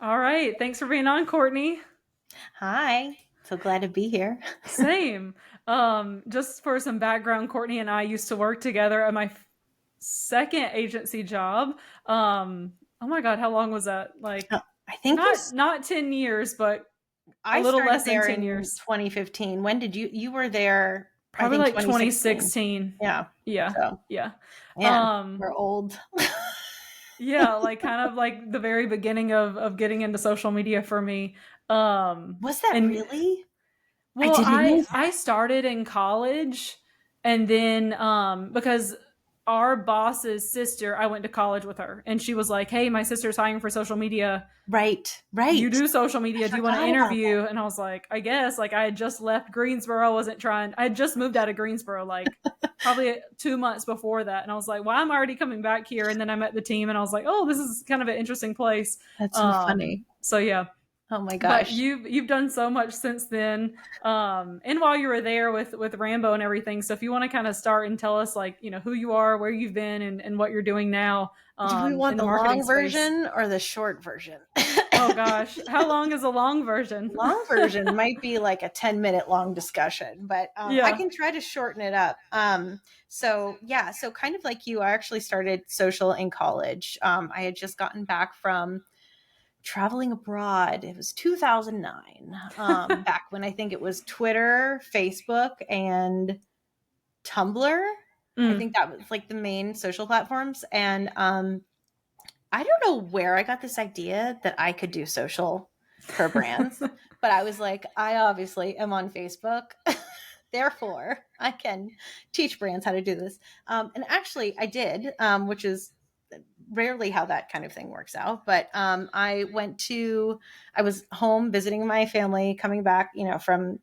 All right. Thanks for being on, Courtney. Hi. So glad to be here. Same. Just for some background, Courtney and I used to work together at my second agency job. Oh my God, how long was that? Uh, Like I think not 10 years, but a I little started less than there 10 in years. 2015. When did you were there? I Probably think like 2016. 2016. Yeah. Yeah. So, Yeah. man, Um, we're old. yeah, like kind of like the very beginning of getting into social media for me. Was that And really? I Well, didn't know I that. started in college, and then because our boss's sister, I went to college with her, and she was like, "Hey, my sister's hiring for social media. Right. You Right. do social I media. Do you want to forgot about that. interview?" And I was like, "I guess." Like I had just left Greensboro. I wasn't trying. I had just moved out of Greensboro, like probably 2 months before that, and I was like, "Well, I'm already coming back here." And then I met the team, and I was like, "Oh, this is kind of an interesting place." That's so funny. So yeah, Oh my but gosh. you've done so much since then, and while you were there with Rambo and everything. So if you want to kind of start and tell us, like, who you are, where you've been, and what you're doing now, Do we in want the the marketing long space. version or the short version? Oh gosh, how long is a long version? Long version might be like a 10-minute long discussion, but I Yeah. can try to shorten it up. So kind of like you, I actually started social in college. I had just gotten back from traveling abroad. It was 2009, back when I think it was Twitter, Facebook, and Tumblr. I Mm. think that was like the main social platforms. And I don't know where I got this idea that I could do social for brands, but I was like, I obviously am on Facebook. Therefore, I can teach brands how to do this. And actually, I did, which is rarely how that kind of thing works out. But I was home visiting my family, coming back, from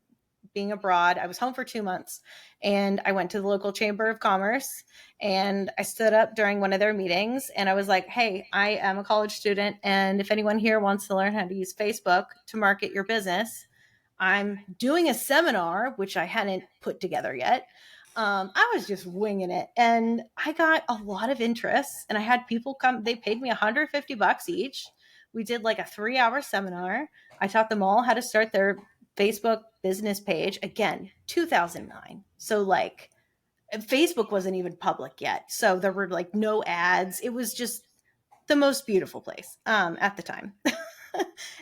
being abroad. I was home for 2 months, and I went to the local chamber of commerce, and I stood up during one of their meetings, and I was like, "Hey, I am a college student, and if anyone here wants to learn how to use Facebook to market your business, I'm doing a seminar," which I hadn't put together yet. I was just winging it, and I got a lot of interest, and I had people come. They paid me $150 each. We did like a 3-hour seminar. I taught them all how to start their Facebook business page. Again, 2009. So like Facebook wasn't even public yet. So there were like no ads. It was just the most beautiful place at the time.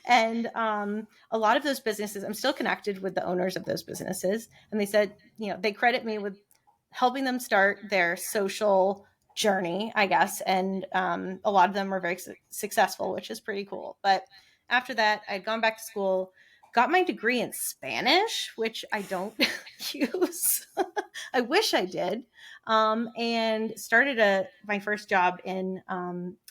And a lot of those businesses, I'm still connected with the owners of those businesses. And they said, they credit me with helping them start their social journey, I guess. And a lot of them were very successful, which is pretty cool. But after that, I'd gone back to school, got my degree in Spanish, which I don't use. I wish I did. And started my first job in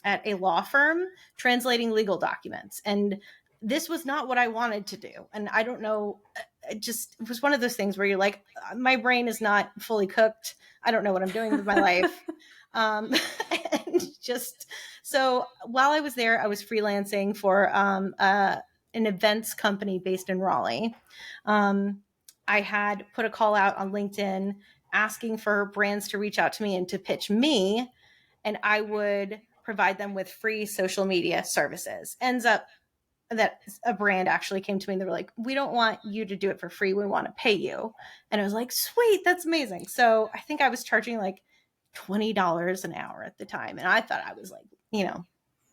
at a law firm translating legal documents. And this was not what I wanted to do. And I don't know, it was one of those things where you're like, my brain is not fully cooked. I don't know what I'm doing with my life. Um, and just so while I was there, I was freelancing for an events company based in Raleigh. Um, I had put a call out on LinkedIn asking for brands to reach out to me and to pitch me, and I would provide them with free social media services. Ends up that a brand actually came to me and they were like, "We don't want you to do it for free. We want to pay you." And I was like, "Sweet, that's amazing." So I think I was charging like $20 an hour at the time. And I thought I was like,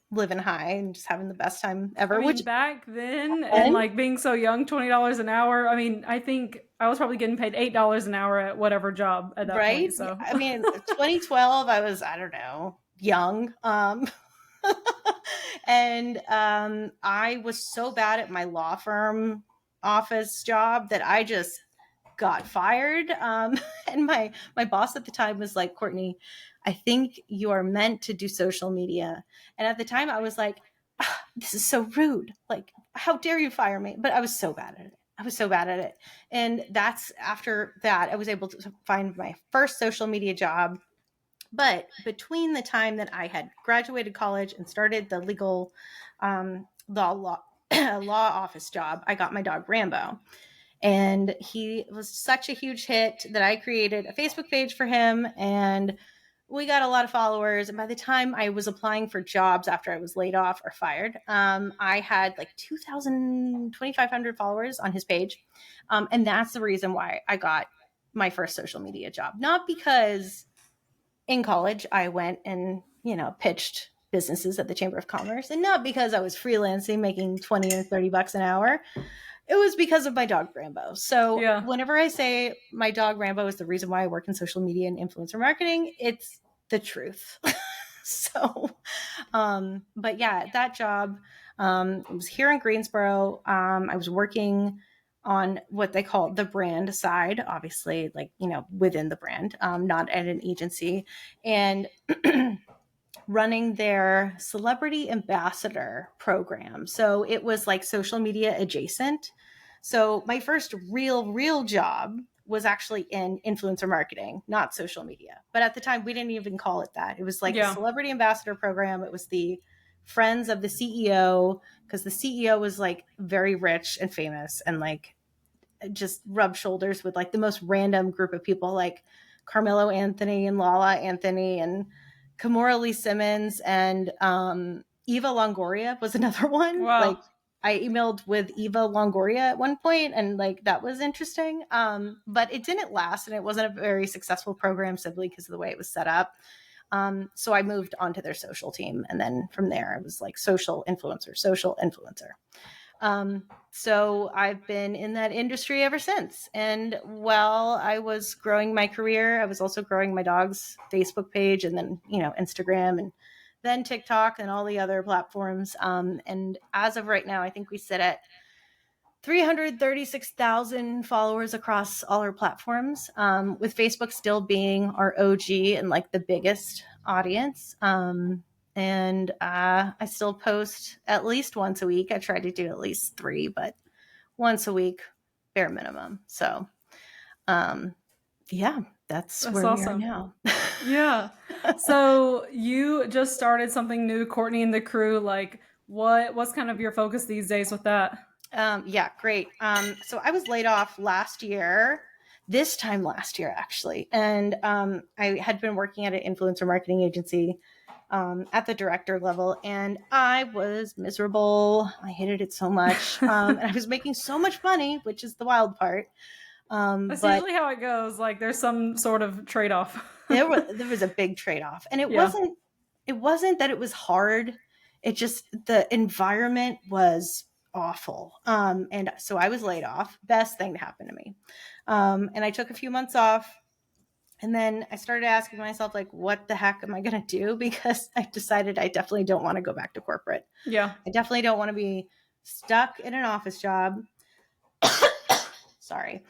living high and just having the best time I ever, which mean, back then, and then, like being so young, $20 an hour. I mean, I think I was probably getting paid $8 an hour at whatever job at that right? point. So I mean, 2012, I don't know, young. And I was so bad at my law firm office job that I just got fired. And my boss at the time was like, "Courtney, I think you are meant to do social media." And at the time, I was like, "This is so rude. Like, how dare you fire me?" But I was so bad at it. I was so bad at it. And that's after that, I was able to find my first social media job. But between the time that I had graduated college and started the legal law law office job, I got my dog Rambo. And he was such a huge hit that I created a Facebook page for him. And we got a lot of followers. And by the time I was applying for jobs after I was laid off or fired, I had like 2,500 followers on his page. And that's the reason why I got my first social media job. Not because in college I went and, pitched businesses at the Chamber of Commerce, and not because I was freelancing making 20 or 30 bucks an hour. It was because of my dog Rambo. So Yeah. whenever I say my dog Rambo is the reason why I work in social media and influencer marketing, it's the truth. So, but yeah, that job, it was here in Greensboro. I was working on what they call the brand side, obviously, like, within the brand, not at an agency, and running their celebrity ambassador program. So it was like social media adjacent. So my first real job was actually in influencer marketing, not social media. But at the time, we didn't even call it that. It was like a Yeah. celebrity ambassador program. It was the friends of the CEO, because the CEO was like very rich and famous and like just rubbed shoulders with like the most random group of people, like Carmelo Anthony and Lala Anthony and Kimora Lee Simmons and Eva Longoria was another one. Wow. Like I emailed with Eva Longoria at one point, and like that was interesting. But it didn't last, and it wasn't a very successful program simply because of the way it was set up. So I moved onto their social team, and then from there I was like social influencer. So I've been in that industry ever since. And while I was growing my career, I was also growing my dog's Facebook page, and then, Instagram, and then TikTok and all the other platforms. And as of right now, I think we sit at 336,000 followers across all our platforms, with Facebook still being our OG and like the biggest audience. And I still post at least once a week. I try to do at least 3, but once a week, bare minimum. So, yeah, that's where we are awesome. now. Yeah. So you just started something new, Courtney and the crew. Like, what's kind of your focus these days with that? Yeah, great. So I was laid off this time last year, actually. And I had been working at an influencer marketing agency at the director level, and I was miserable. I hated it so much. And I was making so much money, which is the wild part. That's But usually how it goes. Like, there's some sort of trade off. there was a big trade-off. And it Yeah. wasn't that it was hard. It just, the environment was awful. And so I was laid off. Best thing to happen to me. And I took a few months off. And then I started asking myself, like, what the heck am I going to do? Because I decided I definitely don't want to go back to corporate. Yeah. I definitely don't want to be stuck in an office job. Sorry.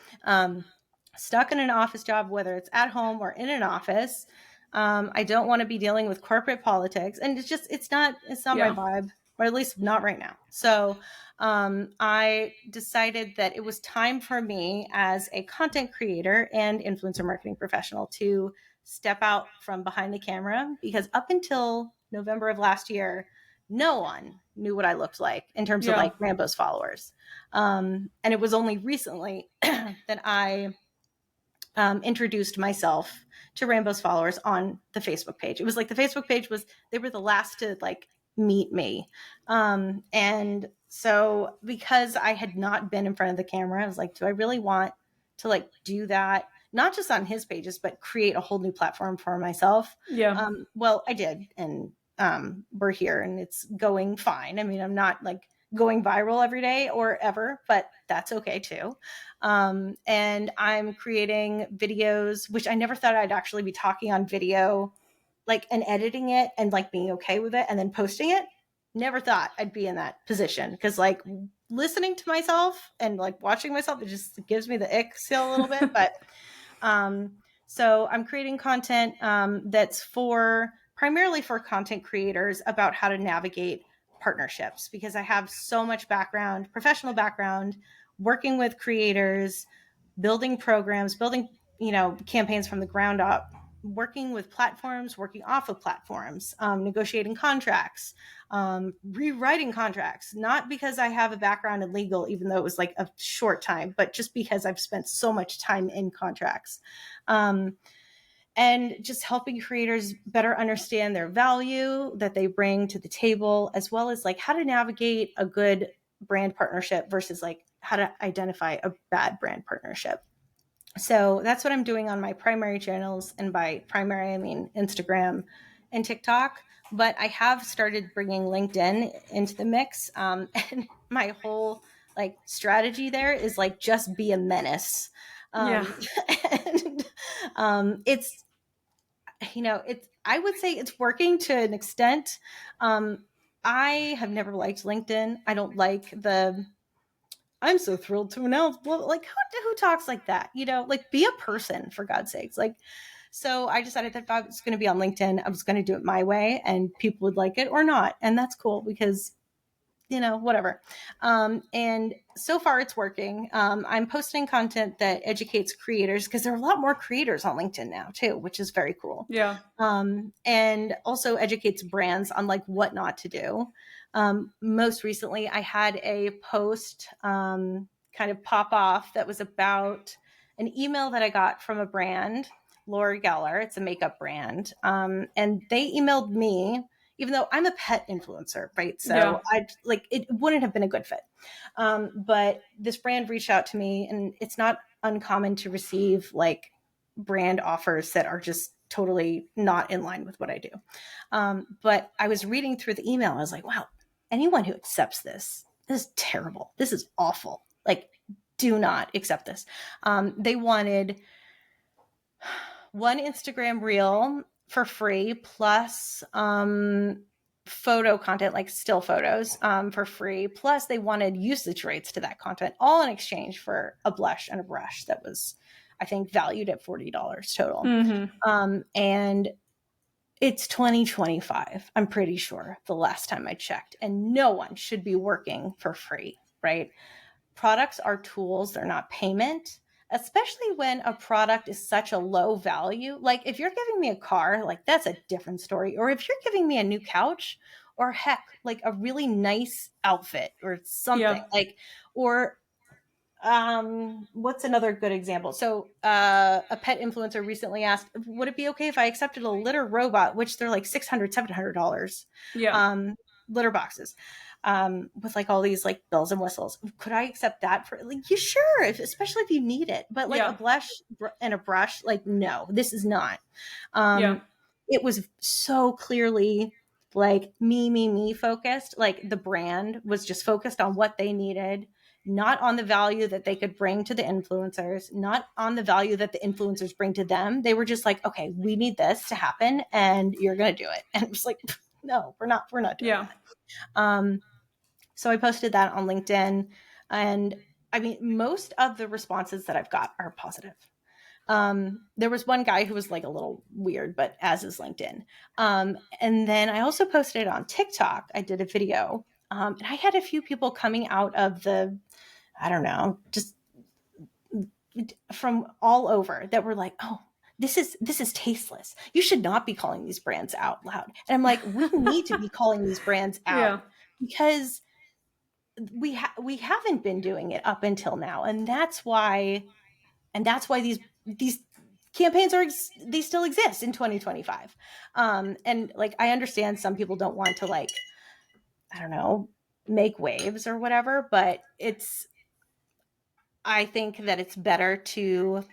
Stuck in an office job, whether it's at home or in an office. I don't want to be dealing with corporate politics. And it's not my vibe, or at least not right now. So I decided that it was time for me as a content creator and influencer marketing professional to step out from behind the camera, because up until November of last year, no one knew what I looked like in terms of like Rambo's followers. And it was only recently that I introduced myself to Rambo's followers on the Facebook page. It was like the Facebook page they were the last to like meet me. And so because I had not been in front of the camera, I was like, do I really want to like do that? Not just on his pages, but create a whole new platform for myself. Yeah. Well, I did. And we're here and it's going fine. I mean, I'm not like going viral every day or ever, but that's okay too. And I'm creating videos, which I never thought I'd actually be talking on video, like, and editing it and like being okay with it and then posting it. Never thought I'd be in that position, because like listening to myself and like watching myself, it just gives me the ick still a little bit. But so I'm creating content that's primarily for content creators about how to navigate partnerships, because I have so much professional background, working with creators, building programs, building, campaigns from the ground up, working with platforms, working off of platforms, negotiating contracts, rewriting contracts, not because I have a background in legal, even though it was like a short time, but just because I've spent so much time in contracts. and just helping creators better understand their value that they bring to the table, as well as like how to navigate a good brand partnership versus like how to identify a bad brand partnership. So that's what I'm doing on my primary channels. And by primary, I mean Instagram and TikTok. But I have started bringing LinkedIn into the mix. And my whole like strategy there is like just be a menace. Yeah. And it's, I would say it's working to an extent. I have never liked LinkedIn. I don't like I'm so thrilled to announce, well, like who talks like that? Like be a person for God's sakes. Like, so I decided that if I was going to be on LinkedIn, I was going to do it my way and people would like it or not. And that's cool because, whatever. And so far it's working. I'm posting content that educates creators because there are a lot more creators on LinkedIn now too, which is very cool. Yeah. And also educates brands on like what not to do. Most recently, I had a post kind of pop off that was about an email that I got from a brand, Laura Geller. It's a makeup brand. And they emailed me, even though I'm a pet influencer, right? So Yeah. it wouldn't have been a good fit. But this brand reached out to me, and it's not uncommon to receive like brand offers that are just totally not in line with what I do. But I was reading through the email. I was like, wow, anyone who accepts this is terrible. This is awful. Like, do not accept this. They wanted one Instagram reel for free plus photo content, like still photos for free. Plus they wanted usage rates to that content, all in exchange for a blush and a brush that was, I think, valued at $40 total. Mm-hmm. And it's 2025, I'm pretty sure, the last time I checked. And no one should be working for free, right? Products are tools, they're not payment, especially when a product is such a low value. Like if you're giving me a car, like that's a different story. Or if you're giving me a new couch, or heck, like a really nice outfit or something, Yeah. or what's another good example? So a pet influencer recently asked, would it be okay if I accepted a litter robot, which they're like $600-$700 Yeah. litter boxes with like all these like bells and whistles? Could I accept that for like, you sure, especially if you need it, but like a Yeah. blush and a brush, like no, this is not. Yeah. It was so clearly like me focused. Like the brand was just focused on what they needed, not on the value that they could bring to the influencers, not on the value that the influencers bring to them. They were just like, okay, we need this to happen and you're going to do it. And it was like, no, we're not doing Yeah. that. So I posted that on LinkedIn, and I mean, most of the responses that I've got are positive. There was one guy who was like a little weird, but as is LinkedIn. And then I also posted it on TikTok. I did a video, and I had a few people coming out of I don't know, just from all over that were like, oh, this is tasteless. You should not be calling these brands out loud. And I'm like, we need to be calling these brands out Yeah. because we haven't been doing it up until now, and that's why these campaigns they still exist in 2025. And like I understand some people don't want to like, I don't know, make waves or whatever, but I think that it's better to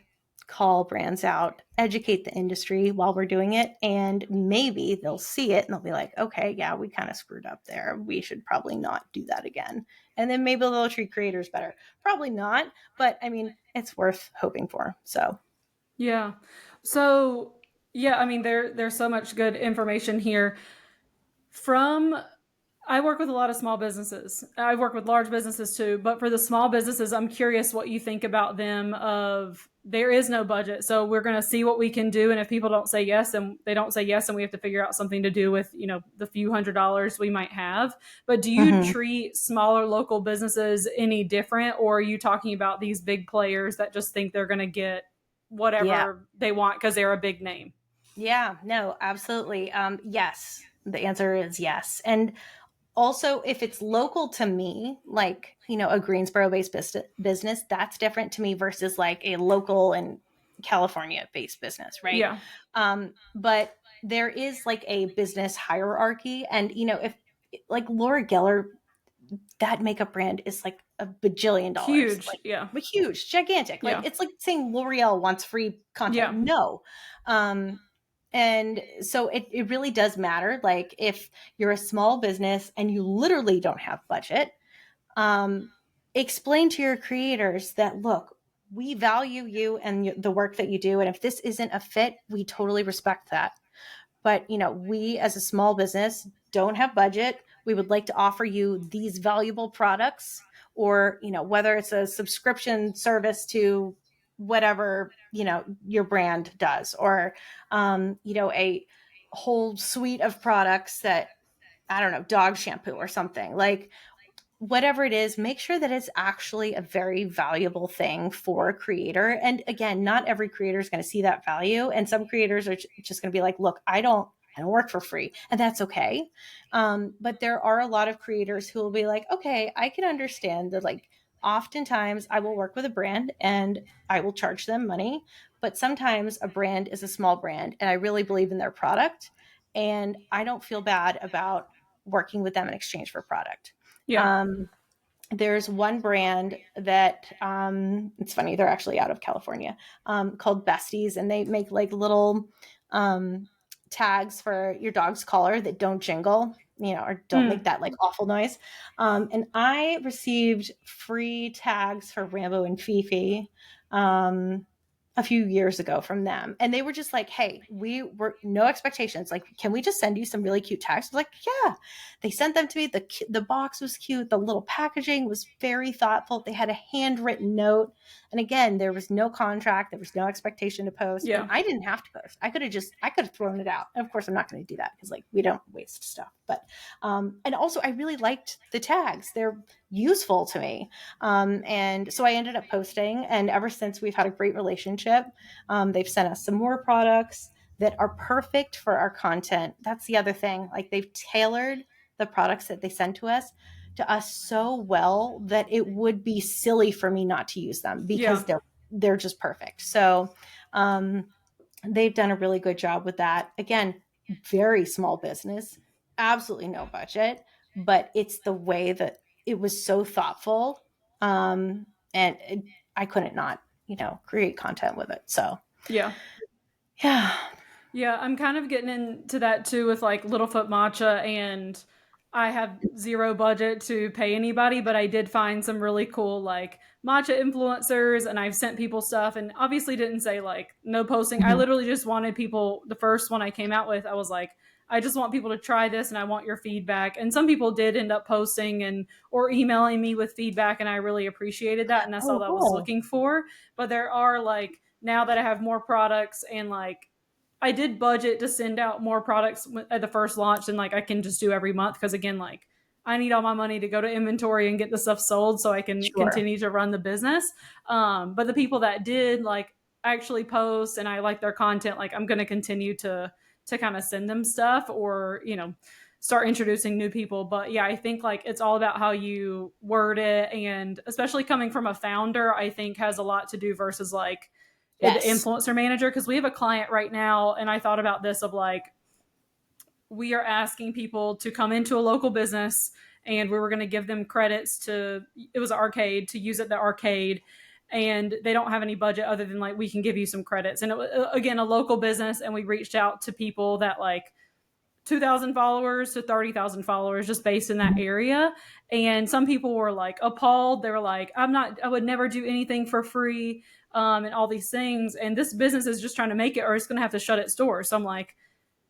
call brands out, educate the industry while we're doing it, and maybe they'll see it and they'll be like, okay, yeah, we kind of screwed up there. We should probably not do that again. And then maybe they'll treat creators better. Probably not, but I mean, it's worth hoping for. So Yeah. So, yeah, I mean there's so much good information here from I work with a lot of small businesses. I work with large businesses too, but for the small businesses, I'm curious what you think about them of there is no budget. So we're going to see what we can do, and if people don't say yes, and they don't say yes, and we have to figure out something to do with, the few $100s we might have. But do you treat smaller local businesses any different, or are you talking about these big players that just think they're going to get whatever they want because they're a big name? Yeah, no, absolutely. Yes, the answer is yes. And also, if it's local to me, like, a Greensboro based business, that's different to me versus like a local in California based business, right? Yeah. But there is like a business hierarchy. And, if like Laura Geller, that makeup brand is like a bajillion dollars, Huge. Yeah. like huge, gigantic. Like Yeah. it's like saying L'Oreal wants free content. Yeah. No. Um, and so it really does matter. Like if you're a small business and you literally don't have budget, um, explain to your creators that, look, we value you and the work that you do. And if this isn't a fit, we totally respect that. But, we as a small business don't have budget. We would like to offer you these valuable products, or, whether it's a subscription service to whatever, your brand does, or, a whole suite of products that, I don't know, dog shampoo or something. Like, whatever it is, make sure that it's actually a very valuable thing for a creator. And again, not every creator is going to see that value. And some creators are just going to be like, look, I don't work for free. And that's okay. But there are a lot of creators who will be like, okay, I can understand that. Like, oftentimes I will work with a brand and I will charge them money. But sometimes a brand is a small brand and I really believe in their product. And I don't feel bad about working with them in exchange for product. Yeah. Um, there's one brand that, it's funny, they're actually out of California, called Besties, and they make like little tags for your dog's collar that don't jingle, or don't make that like awful noise. And I received free tags for Rambo and Fifi a few years ago from them. And they were just like, hey, we were no expectations. Like, can we just send you some really cute tags? I was like, yeah. They sent them to me. The box was cute. The little packaging was very thoughtful. They had a handwritten note. And again, there was no contract. There was no expectation to post. Yeah. And I didn't have to post. I could have thrown it out. And of course, I'm not going to do that because, like, we don't waste stuff. But, and also I really liked the tags. They're useful to me. And so I ended up posting. And ever since, we've had a great relationship. They've sent us some more products that are perfect for our content. That's the other thing. Like, they've tailored the products that they send to us so well that it would be silly for me not to use them because they're just perfect. So they've done a really good job with that. Again, very small business, absolutely no budget, but it's the way that it was so thoughtful. I couldn't not, create content with it. So Yeah. yeah. Yeah, I'm kind of getting into that too with like Littlefoot Matcha, and I have zero budget to pay anybody, but I did find some really cool like matcha influencers, and I've sent people stuff, and obviously didn't say like no posting. I literally just wanted people, the first one I came out with, I was like, I just want people to try this and I want your feedback. And some people did end up posting and or emailing me with feedback, and I really appreciated that, and that's all Oh, that I was cool. looking for. But there are like, now that I have more products, and like I did budget to send out more products at the first launch than like I can just do every month, because again, like I need all my money to go to inventory and get the stuff sold so I can Sure. continue to run the business. But the people that did like actually post and I like their content, like I'm going to continue to kind of send them stuff, or start introducing new people. But yeah, I think like it's all about how you word it, and especially coming from a founder, I think has a lot to do versus like the Yes. influencer manager. Because we have a client right now, and I thought about this of like, we are asking people to come into a local business, and we were going to give them credits to, it was an arcade, to use at the arcade, and they don't have any budget other than like, we can give you some credits. And it was, again, a local business, and we reached out to people that like 2,000 followers to 30,000 followers just based in that area. And some people were like appalled. They were like, I would never do anything for free, and all these things. And this business is just trying to make it, or it's going to have to shut its doors. So I'm like,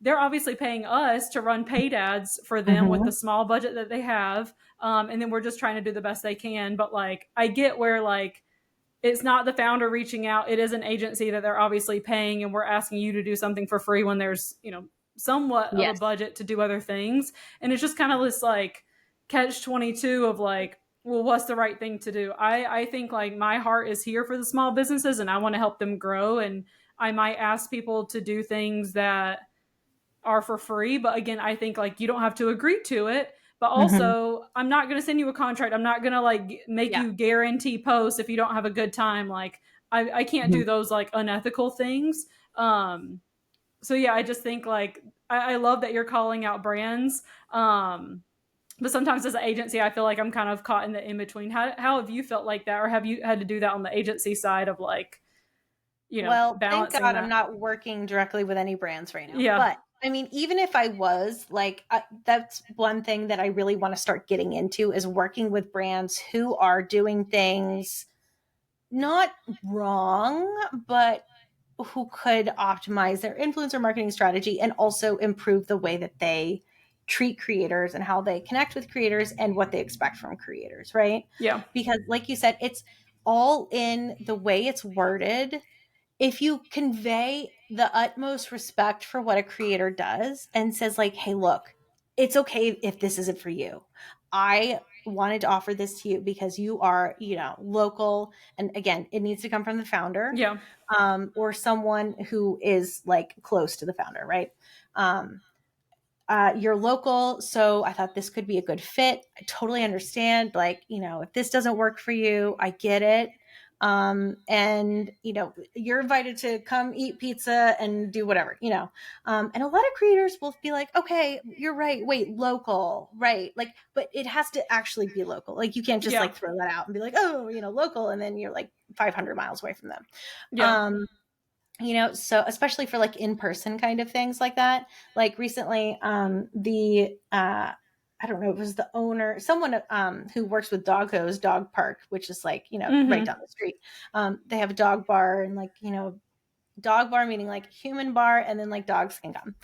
they're obviously paying us to run paid ads for them with the small budget that they have. And then we're just trying to do the best they can. But like, I get where like, it's not the founder reaching out. It is an agency that they're obviously paying, and we're asking you to do something for free when there's, somewhat of a Yes. budget to do other things. And it's just kind of this like catch 22 of like, well, what's the right thing to do? I think like my heart is here for the small businesses, and I want to help them grow. And I might ask people to do things that are for free. But again, I think like you don't have to agree to it. But also, I'm not going to send you a contract. I'm not going to like make Yeah. you guarantee posts if you don't have a good time. Like, I can't do those like unethical things. So yeah, I just think like I love that you're calling out brands. But sometimes as an agency, I feel like I'm kind of caught in the in between. How have you felt like that, or have you had to do that on the agency side of like, Well, thank balancing God I'm that? not working directly with any brands right now. Yeah, But I mean, even if I was, like, that's one thing that I really want to start getting into is working with brands who are doing things not wrong, but who could optimize their influencer marketing strategy and also improve the way that they treat creators and how they connect with creators and what they expect from creators, right? yeah, Because, like you said, it's all in the way it's worded. If you convey the utmost respect for what a creator does and says, like, hey, look, it's okay if this isn't for you. I wanted to offer this to you because you are, local. And again, it needs to come from the founder, yeah, or someone who is like close to the founder, right? Um, you're local, so I thought this could be a good fit. I totally understand, like, if this doesn't work for you, I get it. And you're invited to come eat pizza and do whatever, and a lot of creators will be like, okay, you're right, wait, local, right? Like, but it has to actually be local. Like, you can't just yeah, like throw that out and be like, oh, local, and then you're like 500 miles away from them. yeah. um so especially for like in-person kind of things like that. Like recently, the I don't know, it was the owner, someone who works with Doggo's Dog Park, which is like, right Mm-hmm. down the street. They have a dog bar, and like, dog bar meaning like human bar, and then like dogs can come.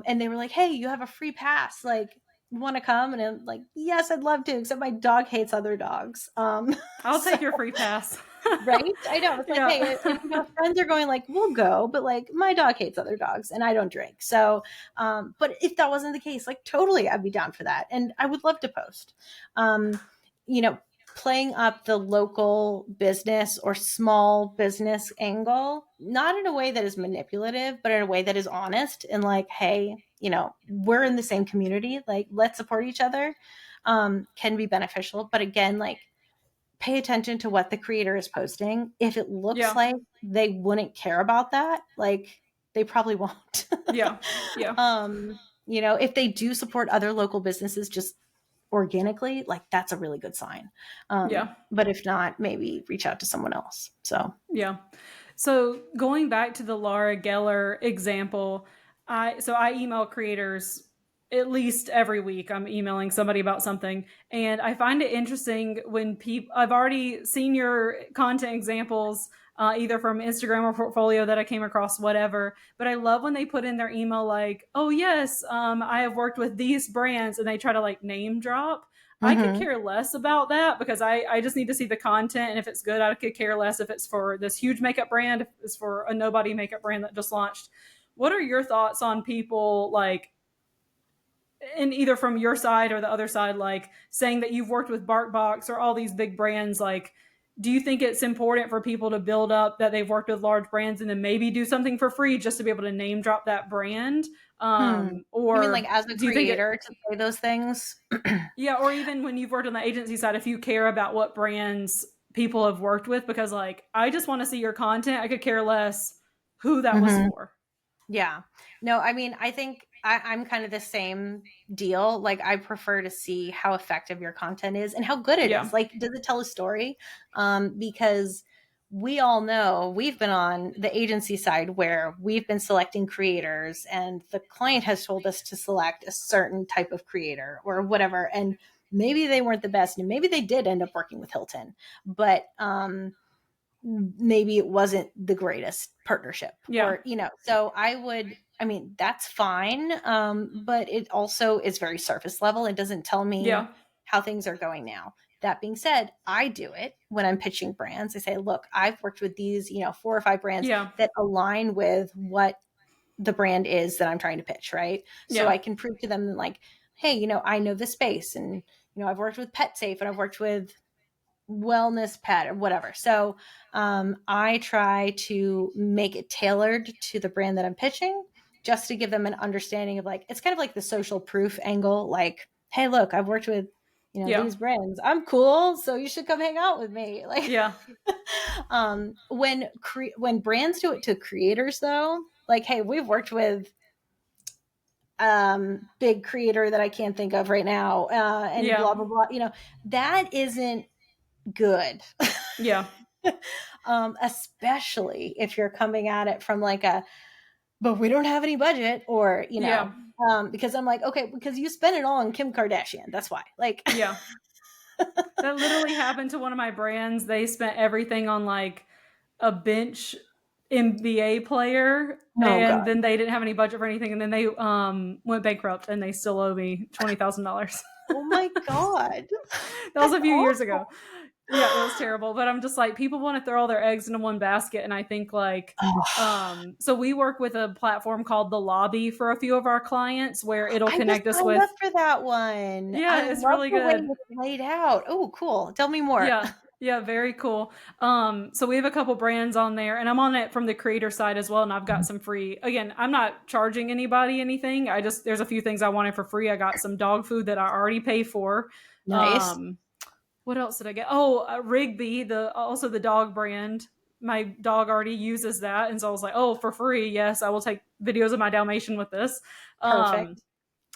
And they were like, hey, you have a free pass, like, you want to come? And I'm like, yes, I'd love to, except my dog hates other dogs. I'll So take your free pass. right? I know. It's like, hey, Yeah, friends are going, like, we'll go, but like my dog hates other dogs and I don't drink. So, but if that wasn't the case, like, totally, I'd be down for that. And I would love to post, um, you know, playing up the local business or small business angle, not in a way that is manipulative, but in a way that is honest and like, hey, we're in the same community, like, let's support each other, can be beneficial. But again, like, pay attention to what the creator is posting. If it looks yeah, like they wouldn't care about that, like, they probably won't. yeah, yeah, If they do support other local businesses just organically, like, that's a really good sign. yeah, But if not, maybe reach out to someone else. So, yeah. So going back to the Laura Geller example, I email creators at least every week. I'm emailing somebody about something, and I find it interesting when people. I've already seen your content examples, either from Instagram or portfolio that I came across, whatever. But I love when they put in their email like, "Oh yes, I have worked with these brands," and they try to like name drop. I could mm-hmm. care less about that because I just need to see the content. And if it's good, I could care less if it's for this huge makeup brand, if it's for a nobody makeup brand that just launched. What are your thoughts on people like, and either from your side or the other side, like saying that you've worked with BarkBox or all these big brands? Like, do you think it's important for people to build up that they've worked with large brands and then maybe do something for free just to be able to name drop that brand? You mean like Or as a do you think it, creator to say those things? yeah, or even when you've worked on the agency side, if you care about what brands people have worked with, because like I just want to see your content. I could care less who that was Mm-hmm. for. Yeah. No, I mean, I think I'm kind of the same deal. Like, I prefer to see how effective your content is and how good it Yeah. is. Like, does it tell a story? Because we all know we've been on the agency side where we've been selecting creators and the client has told us to select a certain type of creator or whatever. And maybe they weren't the best and maybe they did end up working with Hilton, but, maybe it wasn't the greatest partnership, Yeah. or so I mean, that's fine, but it also is very surface level. It doesn't tell me Yeah. how things are going now. That being said, I do it when I'm pitching brands. I say, look, I've worked with these 4 or 5 brands Yeah. that align with what the brand is that I'm trying to pitch, right? So Yeah. I can prove to them, like, hey, I know the space, and I've worked with Pet Safe, and I've worked with wellness pet or whatever. So I try to make it tailored to the brand that I'm pitching, just to give them an understanding of, like, it's kind of like the social proof angle. Like, hey, look, I've worked with Yeah. these brands, I'm cool, so you should come hang out with me. Like, Yeah. when brands do it to creators though, like, hey, we've worked with big creator that I can't think of right now, and Yeah. blah blah blah, that isn't good. Yeah. Especially if you're coming at it from like but we don't have any budget, or Yeah. because I'm like, okay, because you spend it all on Kim Kardashian, that's why, like. Yeah. That literally happened to one of my brands. They spent everything on like a bench NBA player, Oh and god. then they didn't have any budget for anything, and then they went bankrupt, and they still owe me $20,000. Oh my god. That was That's a few years awful. ago. Yeah, it was terrible. But I'm just like, people want to throw all their eggs into one basket, and I think like, Oh, so we work with a platform called The Lobby for a few of our clients, where it'll I just connect us signed up with. for that one. Yeah, I it's love really the way good. it's laid out. Oh, cool. Tell me more. Yeah. Yeah, very cool. So we have a couple brands on there, and I'm on it from the creator side as well. And I've got some free. Again, I'm not charging anybody anything. There's a few things I wanted for free. I got some dog food that I already pay for. Nice. Um, what else did I get? Oh, Rigby, also the dog brand. My dog already uses that, and so I was like, oh, for free, yes, I will take videos of my Dalmatian with this. Um, Perfect.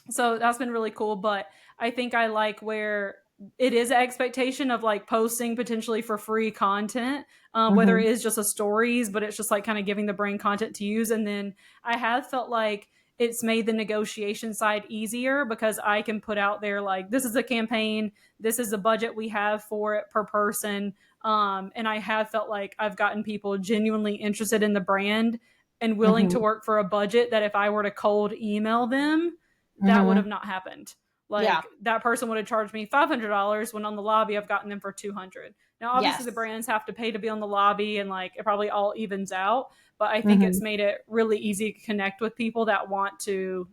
so that's been really cool. But I think I like where it is an expectation of like posting potentially for free content, whether Mm-hmm. it is just a stories, but it's just like kind of giving the brand content to use. And then I have felt like it's made the negotiation side easier, because I can put out there like, this is a campaign, this is the budget we have for it per person. And I have felt like I've gotten people genuinely interested in the brand and willing to Mm-hmm. work for a budget that if I were to cold email them, that would Mm-hmm. have not happened. Yeah. Like, that person would have charged me $500 when on the lobby I've gotten them for 200. Now, obviously, the Yes. brands have to pay to be on the lobby, and like it probably all evens out. But I think Mm-hmm. it's made it really easy to connect with people that want to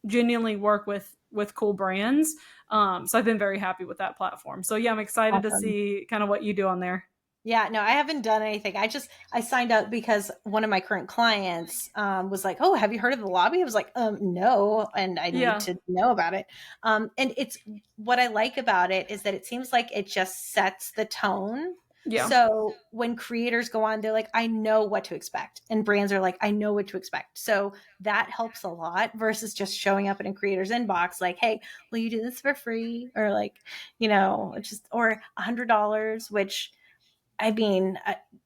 genuinely work with cool brands. So I've been very happy with that platform. So yeah, I'm excited to Awesome. see kind of what you do on there. Yeah, no, I haven't done anything. I signed up because one of my current clients was like, "Oh, have you heard of the lobby?" I was like, no, and I need Yeah, to know about it. And it's what I like about it is that it seems like it just sets the tone. yeah, So when creators go on, they're like, "I know what to expect," and brands are like, "I know what to expect." So that helps a lot versus just showing up in a creator's inbox like, "Hey, will you do this for free?" Or like, just or $100, which I mean,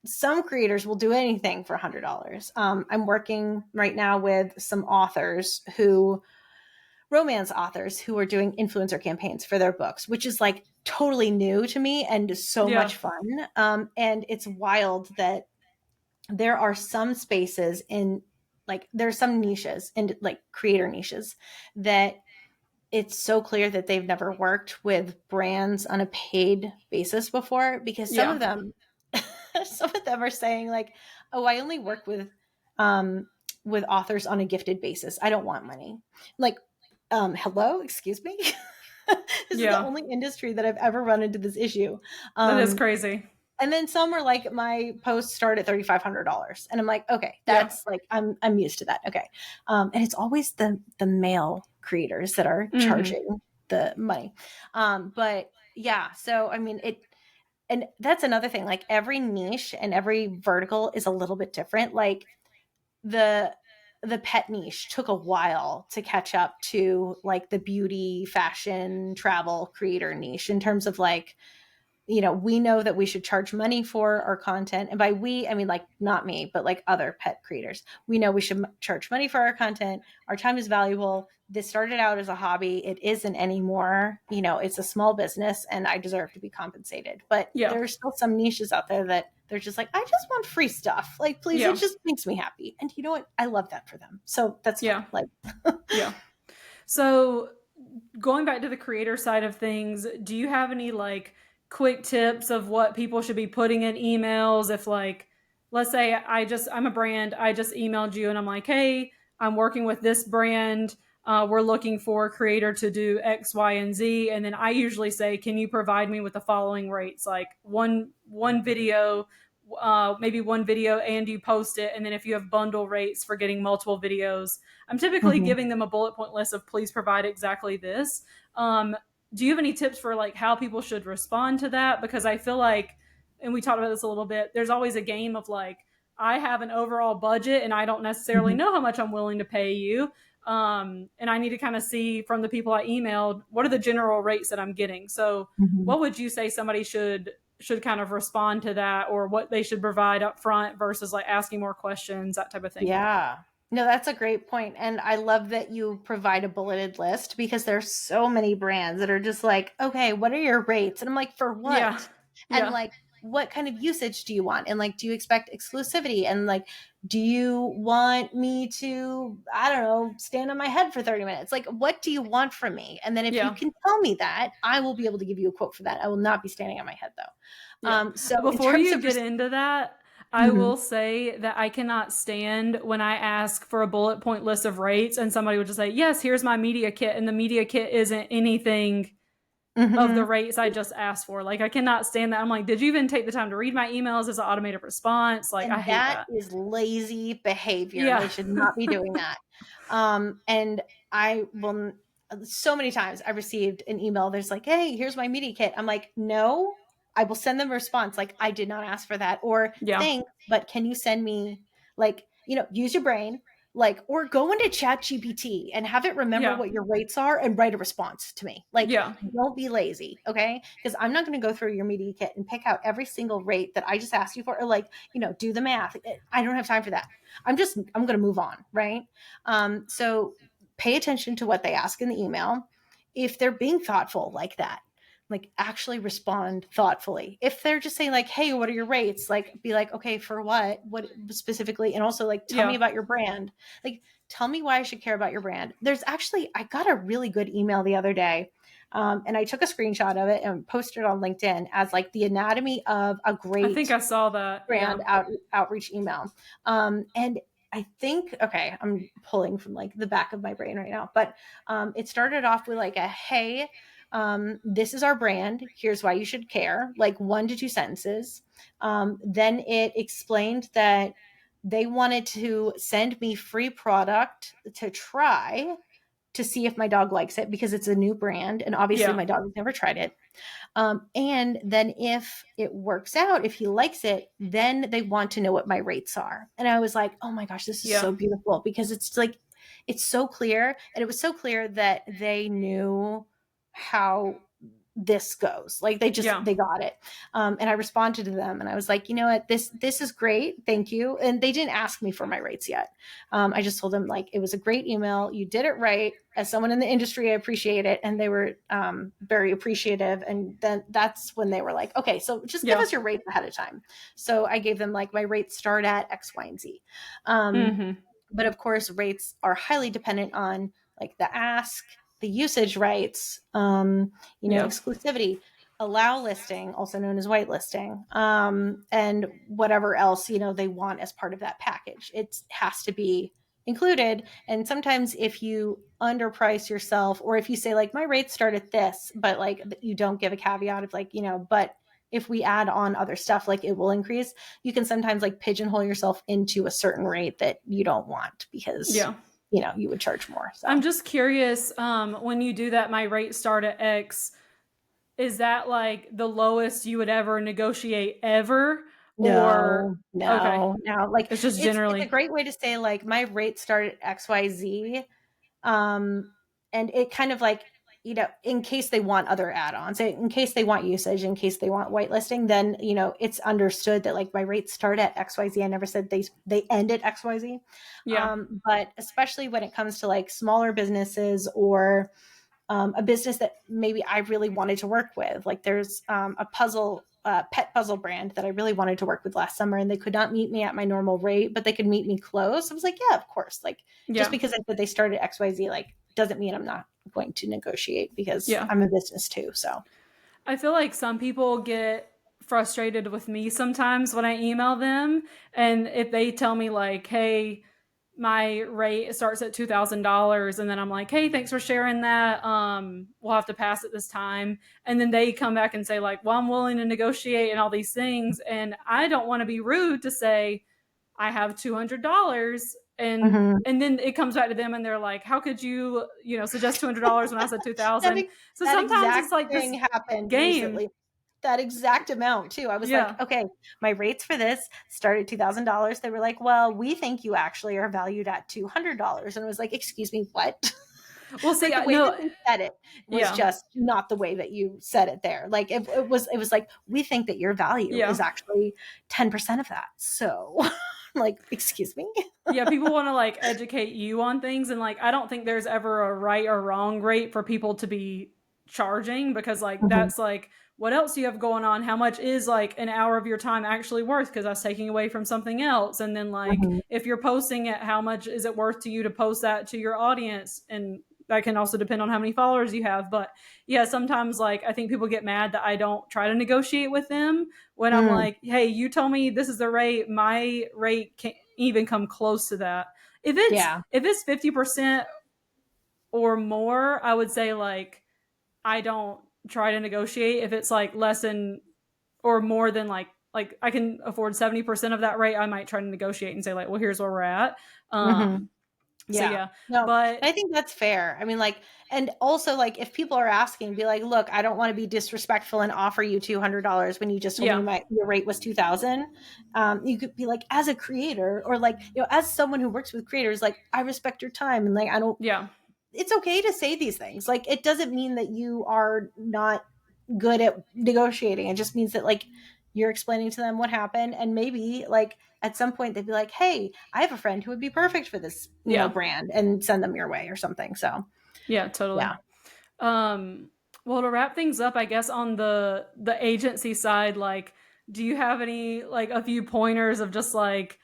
some creators will do anything for $100. I'm working right now with some romance authors who are doing influencer campaigns for their books, which is like totally new to me and so yeah, much fun. And it's wild that there are some spaces there's some niches and like creator niches that it's so clear that they've never worked with brands on a paid basis before, because some yeah, of them some of them are saying like, "Oh, I only work um with authors on a gifted basis. I don't want money." Like, hello, excuse me. This is the yeah. only industry that I've ever run into this issue. That is Um, crazy. and then some are like, my posts start at $3,500, and I'm like, okay, Yeah, that's like, I'm used to that. Okay, and it's always the male creators that are mm-hmm. charging the money. But yeah, so I mean it. And that's another thing, like every niche and every vertical is a little bit different. Like the the pet niche took a while to catch up to like the beauty, fashion, travel creator niche in terms of like, we know that we should charge money for our content. And by we, I mean like not me, but like other pet creators. We know we should charge money for our content. Our time is valuable. This started out as a hobby. It isn't anymore. It's a small business and I deserve to be compensated. But Yeah, there's still some niches out there that they're just like, I just want free stuff. Like, please, it yeah, just makes me happy. And you know what? I love that for them. So that's fine. yeah, Like, yeah. So going back to the creator side of things, do you have any like quick tips of what people should be putting in emails? If like, let's say I'm a brand, I just emailed you and I'm like, hey, I'm working with this brand. We're looking for a creator to do X, Y, and Z. And then I usually say, can you provide me with the following rates? Like one video, maybe one video, and you post it. And then if you have bundle rates for getting multiple videos, I'm typically mhm. giving them a bullet point list of please provide exactly this. Um, do you have any tips for like how people should respond to that? Because I feel like, and we talked about this a little bit, there's always a game of like, I have an overall budget and I don't necessarily Mhm. know how much I'm willing to pay you. And I need to kind of see from the people I emailed, what are the general rates that I'm getting? So Mhm. what would you say somebody should kind of respond to that, or what they should provide up front versus like asking more questions, that type of thing? Yeah. No, that's a great point. And I love that you provide a bulleted list because there's so many brands that are just like, okay, what are your rates? And I'm like, for Yeah. what? And Yeah. like, what kind of usage do you want? And like, do you expect exclusivity? And like, do you want me to, I don't know, stand on my head for 30 minutes? Like, what do you want from me? And then if you Yeah. can tell me that, I will be able to give you a quote for that. I will not be standing on my head though. Yeah. So in Before terms you of, get into that, I Mhm. will say that I cannot stand when I ask for a bullet point list of rates and somebody would just say, yes, here's my media kit. And the media kit isn't anything of the Mhm. rates I just asked for. Like, I cannot stand that. I'm like, did you even take the time to read my emails as an automated response? Like, I And hate that that. is lazy behavior, and Yeah. they should not be doing that. And I will, so many times I received an email that's like, hey, here's my media kit. I'm like, no, I will send them a response like, I did not ask for that. Or Yeah. thanks, but can you send me, like, use your brain, like, or go into Chat GPT and have it remember Yeah. what your rates are and write a response to me. Like, Yeah. don't be lazy, okay? Because I'm not going to go through your media kit and pick out every single rate that I just asked you for, or like, do the math. I don't have time for that. I'm going to move on. Right. So pay attention to what they ask in the email. If they're being thoughtful like that, like actually respond thoughtfully. If they're just saying like, hey, what are your rates? Like, be like, okay, for what specifically? And also like, tell me Yeah. about your brand. Like, tell me why I should care about your brand. I got a really good email the other day. And I took a screenshot of it and posted it on LinkedIn as like the anatomy of a I think great I saw that. Yeah. brand outreach email. And I think, okay, I'm pulling from like the back of my brain right now, but it started off with like hey, this is our brand. Here's why you should care. Like 1 to 2 sentences. Then it explained that they wanted to send me free product to try to see if my dog likes it because it's a new brand. And obviously Yeah. my dog has never tried it. And then if it works out, if he likes it, then they want to know what my rates are. And I was like, oh my gosh, this is Yeah. so beautiful because it's like, it's so clear. And it was so clear that they knew how this goes. Like Yeah. they got it. And I responded to them and I was like, you know what, this is great. Thank you. And they didn't ask me for my rates yet. I just told them like, it was a great email. You did it right. As someone in the industry, I appreciate it. And they were very appreciative. And then that's when they were like, okay, so just give Yeah. us your rates ahead of time. So I gave them like, my rates start at X, Y, and Z. Um, Mm-hmm. but of course, rates are highly dependent on like the ask, the usage rights, Yeah. exclusivity, allow listing, also known as whitelisting, and whatever else, they want as part of that package. It has to be included. And sometimes if you underprice yourself, or if you say like, my rates start at this, but like you don't give a caveat of like, but if we add on other stuff, like it will increase, you can sometimes like pigeonhole yourself into a certain rate that you don't want because, Yeah. you would charge more. So I'm just curious, when you do that, my rate start at X, is that like the lowest you would ever negotiate ever? Or no, okay, no, no. Like it's just it's a generally, great way to say like my rate started at XYZ. Um, and it kind of like, in case they want other add-ons, in case they want usage, in case they want whitelisting, then, it's understood that like my rates start at XYZ. I never said they end at XYZ. yeah. But especially when it comes to like smaller businesses or a business that maybe I really wanted to work with. Like there's a pet puzzle brand that I really wanted to work with last summer, and they could not meet me at my normal rate, but they could meet me close. I was like, yeah, of course. Like just Yeah. because I said they started XYZ, like doesn't mean I'm not going to negotiate because Yeah. I'm a business too. So I feel like some people get frustrated with me sometimes when I email them. And if they tell me, like, hey, my rate starts at $2,000, and then I'm like, hey, thanks for sharing that. We'll have to pass it this time. And then they come back and say, like, well, I'm willing to negotiate and all these things. And I don't want to be rude to say, I have $200 and Mhm. then it comes back to them and they're like, how could you, suggest $200 when I said That 2000? ex So that sometimes exact it's like this thing happened game. recently. That exact amount too. I was like, Yeah. "Okay, my rates for this start at $2,000." They were like, "Well, we think you actually are valued at $200." And I was like, "Excuse me, what?" Well, see, Like, the I way that no, they said it was yeah. just not the way that you said it there. Like, it was like, "We think that your value Yeah. is actually 10% of that." So, I'm like, "Excuse me?" Yeah, people want to like educate you on things, and like I don't think there's ever a right or wrong rate for people to be charging, because like Mhm, that's like what else do you have going on? How much is like an hour of your time actually worth, because that's taking away from something else? And then like mhm. if you're posting it, how much is it worth to you to post that to your audience? And that can also depend on how many followers you have. But yeah, sometimes like I think people get mad that I don't try to negotiate with them when I'm Mm, like, hey, you told me this is the rate, my rate can't even come close to that. If it's yeah. if it's 50% or more, I would say like I don't try to negotiate. If it's like less than or more than like I can afford 70% of that rate, I might try to negotiate and say like, well, here's where we're at. Mhm. So Yeah. yeah, No, but I think that's fair. I mean, like, and also, like, if people are asking, be like, "Look, I don't wanna be disrespectful and offer you $200 when you just told me yeah, your rate was 2,000." You could be like, as a creator or, like, as someone who works with creators, like, I respect your time and, like, I don't yeah, it's okay to say these things. Like, it doesn't mean that you are not good at negotiating. It just means that, like, you're explaining to them what happened, and maybe, like, at some point they'd be like, "Hey, I have a friend who would be perfect for this, yeah, brand," and send them your way or something. So, yeah, totally. yeah. Um, well, to wrap things up, I guess on the agency side, like, do you have any like a few pointers of just like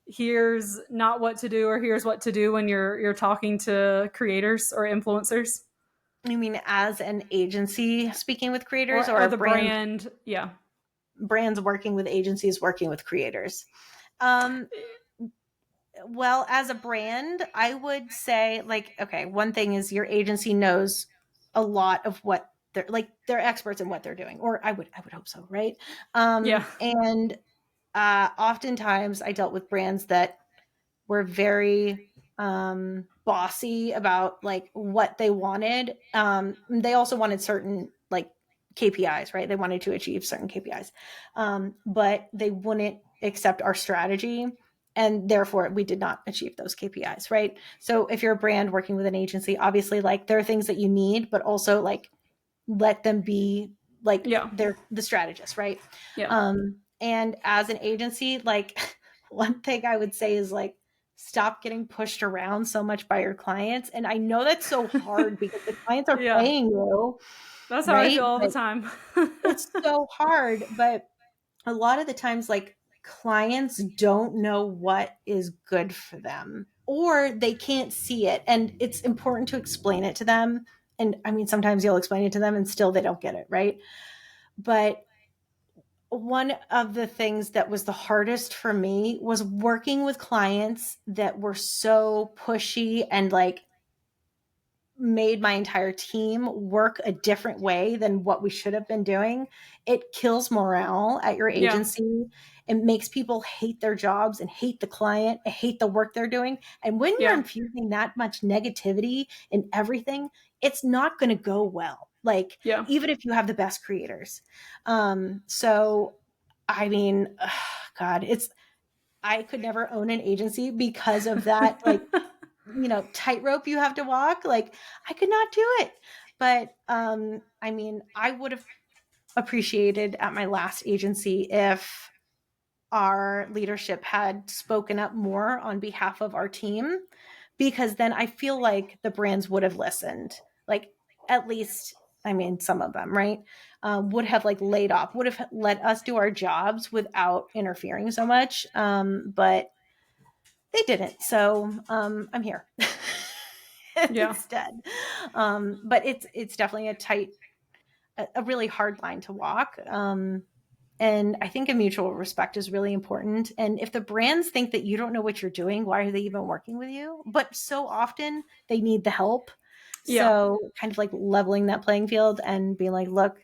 here's not what to do or here's what to do when you're talking to creators or influencers You mean as an agency speaking with creators, or or the brand? Yeah, brands working with agencies working with creators? Um, well, as a brand, I would say, like, okay, one thing is your agency knows a lot of what they're experts in what they're doing, or I would hope so, right? yeah, And oftentimes I dealt with brands that were very bossy about, like, what they wanted. They also wanted certain, like, KPIs, right? They wanted to achieve certain KPIs, but they wouldn't accept our strategy, and therefore we did not achieve those KPIs, right? So if you're a brand working with an agency, obviously, like, there are things that you need, but also, like, let them be, like, yeah, they're the strategist, right? yeah, And as an agency, like, one thing I would say is, like, stop getting pushed around so much by your clients. And I know that's so hard because the clients are yeah. paying you, That's how I right? feel all the But time. it's so hard. But a lot of the times, like, clients don't know what is good for them, or they can't see it. And it's important to explain it to them. And I mean, sometimes you'll explain it to them and still they don't get it, right? But one of the things that was the hardest for me was working with clients that were so pushy and, like, made my entire team work a different way than what we should have been doing. It kills morale at your Yeah, agency. It makes people hate their jobs and hate the client, and hate the work they're doing. And when you're yeah, infusing that much negativity in everything, it's not going to go well. Like, yeah. even if you have the best creators. So, I mean, God, I could never own an agency because of that. Like, tightrope you have to walk. Like, I could not do it. But I mean, I would have appreciated at my last agency if our leadership had spoken up more on behalf of our team, because then I feel like the brands would have listened. Like, at least, I mean, some of them, right? Would have, like, laid off, would have let us do our jobs without interfering so much. But they didn't. So I'm here Yeah, instead. But it's definitely a really hard line to walk. And I think a mutual respect is really important. And if the brands think that you don't know what you're doing, why are they even working with you? But so often they need the help. yeah, So kind of like leveling that playing field and being like, look,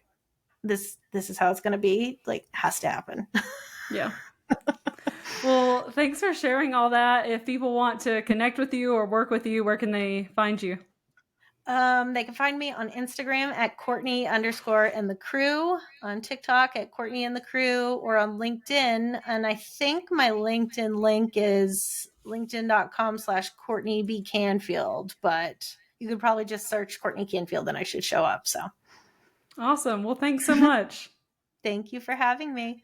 this is how it's going to be, like, has to happen. yeah. Well, thanks for sharing all that. If people want to connect with you or work with you, where can they find you? They can find me on Instagram at Courtney _ and the crew, on TikTok at Courtney and the crew, or on LinkedIn. And I think my LinkedIn link is linkedin.com/Courtney B. Canfield, but you could probably just search Courtney Canfield and I should show up. So Awesome. Well, thanks so much. thank you for having me.